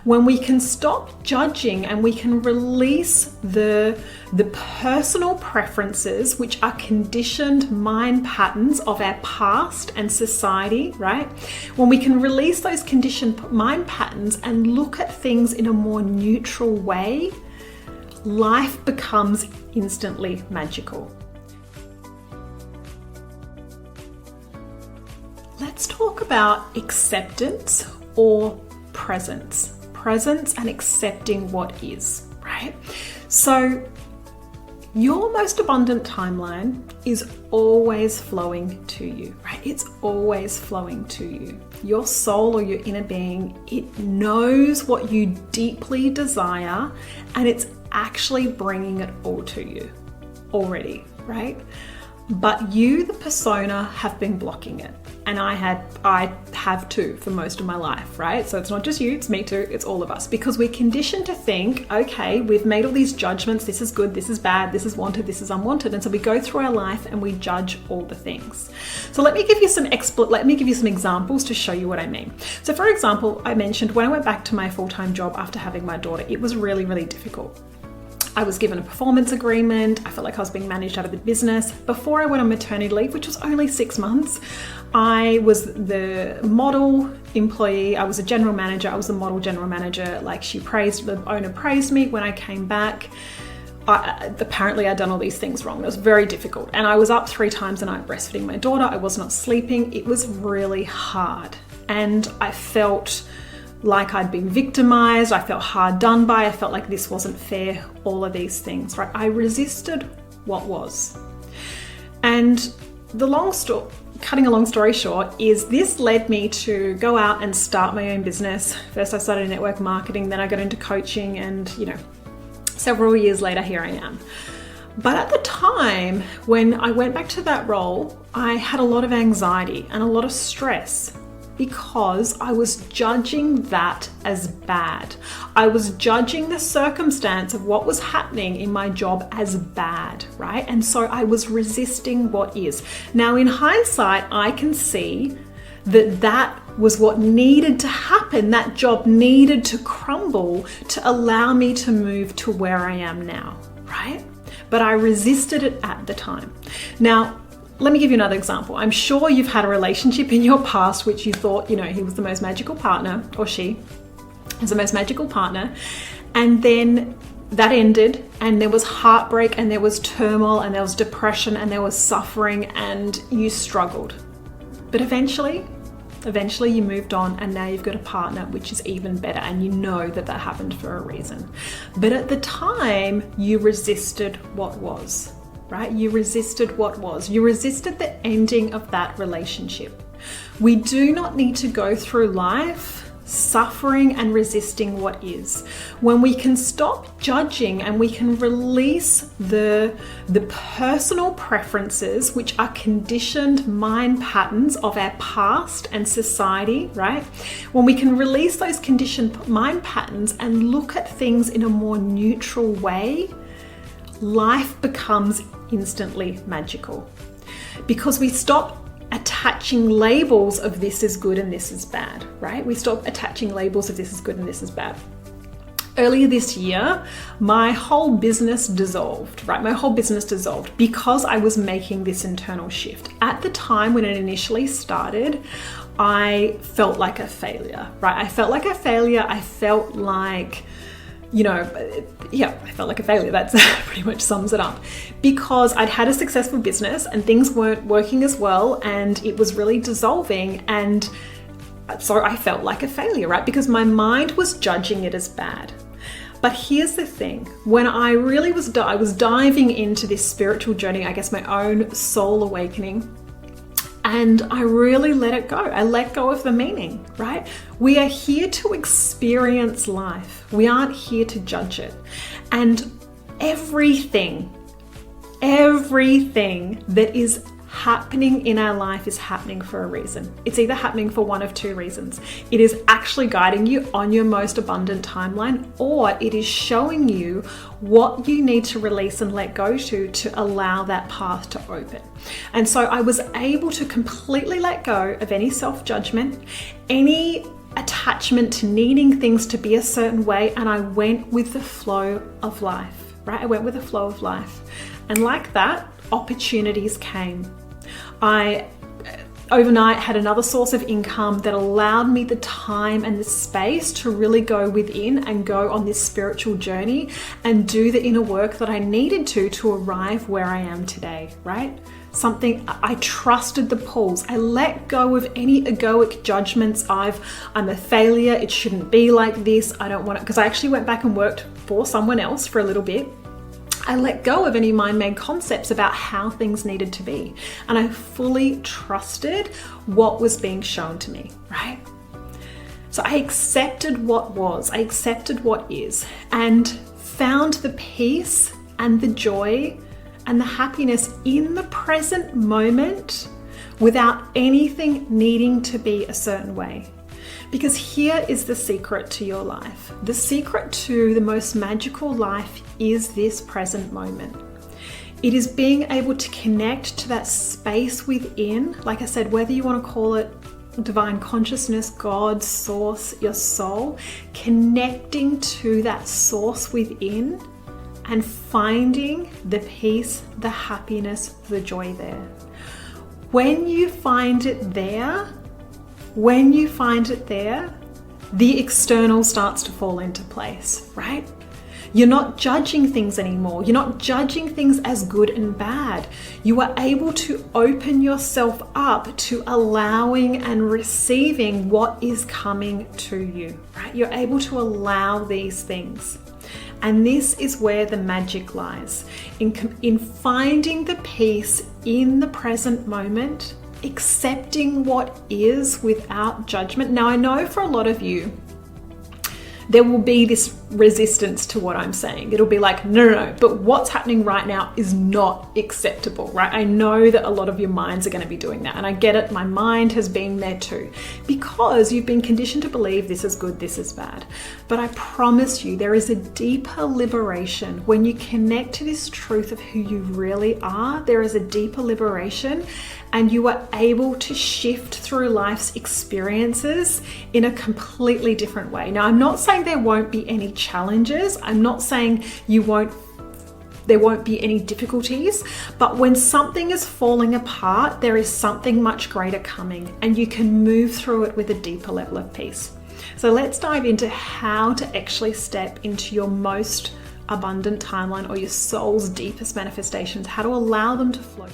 When we can stop judging and we can release the personal preferences, which are conditioned mind patterns of our past and society, right? When we can release those conditioned mind patterns and look at things in a more neutral way, life becomes instantly magical. Let's talk about acceptance or presence and accepting what is, right? So your most abundant timeline is always flowing to you, right? It's always flowing to you. Your soul or your inner being, it knows what you deeply desire and it's actually bringing it all to you already, right? But you, the persona, have been blocking it. And I have too for most of my life, right? So it's not just you, it's me too, it's all of us. Because we're conditioned to think, okay, we've made all these judgments, this is good, this is bad, this is wanted, this is unwanted. And so we go through our life and we judge all the things. So let me give you some examples to show you what I mean. So for example, I mentioned when I went back to my full-time job after having my daughter, it was really, really difficult. I was given a performance agreement. I felt like I was being managed out of the business. Before I went on maternity leave, which was only 6 months, I was the model employee. I was a general manager. I was the model general manager. Like the owner praised me when I came back. Apparently I'd done all these things wrong. It was very difficult. And I was up 3 times a night breastfeeding my daughter. I was not sleeping. It was really hard. And I felt like I'd been victimized, I felt hard done by, I felt like this wasn't fair, all of these things, right? I resisted what was. And cutting a long story short, is this led me to go out and start my own business. First I started network marketing, then I got into coaching, and several years later, here I am. But at the time, when I went back to that role, I had a lot of anxiety and a lot of stress, because I was judging that as bad. I was judging the circumstance of what was happening in my job as bad, right? And so I was resisting what is. Now, in hindsight, I can see that was what needed to happen. That job needed to crumble to allow me to move to where I am now, right? But I resisted it at the time. Now, let me give you another example. I'm sure you've had a relationship in your past which you thought, he was the most magical partner, or she is the most magical partner, and then that ended and there was heartbreak and there was turmoil and there was depression and there was suffering and you struggled. But eventually you moved on and now you've got a partner which is even better, and you know that happened for a reason. But at the time, you resisted what was. Right? You resisted what was. You resisted the ending of that relationship. We do not need to go through life suffering and resisting what is. When we can stop judging and we can release the personal preferences, which are conditioned mind patterns of our past and society, right? When we can release those conditioned mind patterns and look at things in a more neutral way, life becomes instantly magical, because we stop attaching labels of this is good and this is bad, right? We stop attaching labels of this is good and this is bad. Earlier this year, my whole business dissolved, right? My whole business dissolved because I was making this internal shift. At the time when it initially started, I felt like a failure, right? I felt like a failure. I felt like I felt like a failure. That's pretty much sums it up. Because I'd had a successful business and things weren't working as well and it was really dissolving, and so I felt like a failure, right? Because my mind was judging it as bad. But here's the thing, when I really was diving into this spiritual journey, I guess my own soul awakening, and I really let it go. I let go of the meaning, right? We are here to experience life. We aren't here to judge it. And everything that is happening in our life is happening for a reason. It's either happening for one of two reasons. It is actually guiding you on your most abundant timeline, or it is showing you what you need to release and let go to allow that path to open. And so I was able to completely let go of any self-judgment, any attachment to needing things to be a certain way, and I went with the flow of life, right? I went with the flow of life. And like that, opportunities came. I overnight had another source of income that allowed me the time and the space to really go within and go on this spiritual journey and do the inner work that I needed to arrive where I am today, right? Something I trusted the pulls. I let go of any egoic judgments. I'm a failure. It shouldn't be like this. I don't want it, because I actually went back and worked for someone else for a little bit. I let go of any mind-made concepts about how things needed to be. And I fully trusted what was being shown to me, right? So I accepted what was, I accepted what is, and found the peace and the joy and the happiness in the present moment without anything needing to be a certain way. Because here is the secret to your life. The secret to the most magical life is this present moment. It is being able to connect to that space within, like I said, whether you want to call it divine consciousness, God, source, your soul, connecting to that source within and finding the peace, the happiness, the joy there. When you find it there, the external starts to fall into place, right? You're not judging things anymore. You're not judging things as good and bad. You are able to open yourself up to allowing and receiving what is coming to you, right? You're able to allow these things. And this is where the magic lies, in finding the peace in the present moment, accepting what is without judgment. Now, I know for a lot of you, there will be this resistance to what I'm saying. It'll be like, no, but what's happening right now is not acceptable, right? I know that a lot of your minds are going to be doing that. And I get it. My mind has been there too, because you've been conditioned to believe this is good, this is bad. But I promise you, there is a deeper liberation when you connect to this truth of who you really are. There is a deeper liberation, and you are able to shift through life's experiences in a completely different way. Now, I'm not saying there won't be any challenges. I'm not saying there won't be any difficulties, but when something is falling apart, there is something much greater coming, and you can move through it with a deeper level of peace. So let's dive into how to actually step into your most abundant timeline, or your soul's deepest manifestations, how to allow them to flow.